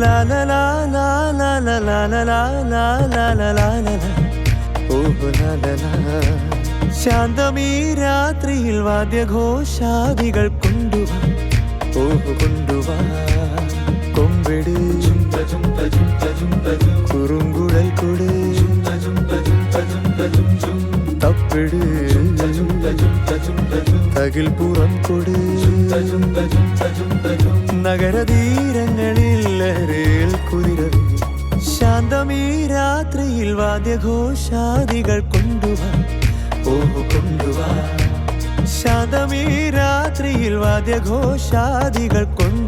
ലാ ലാ ലാ ലാ ലാ ലാ ലാ ലാ ലാ ലാ ലാ ലാ ലാ ഓഹ് ലാ ലാ ലാ. ശാന്തമീ രാത്രിയിൽ വാദ്യഘോഷാദികൾ കൊണ്ടുവാ, ഓഹ് കൊണ്ടുവാ. കൊമ്പിട് കുറുങ്കുഴൽ കൊട്, തപ്പിട് തകിൽ പുറം കൊട്. നഗരതീരങ്ങളിൽ ലഹരിയിൽ കുതിരവേ, ശാന്തമീ രാത്രിയിൽ വാദ്യഘോഷാദികൾ കൊണ്ടുവാ, ഓഹ് കൊണ്ടുവാ. ശാന്തമീ രാത്രിയിൽ വാദ്യഘോഷാദികൾ കൊണ്ടു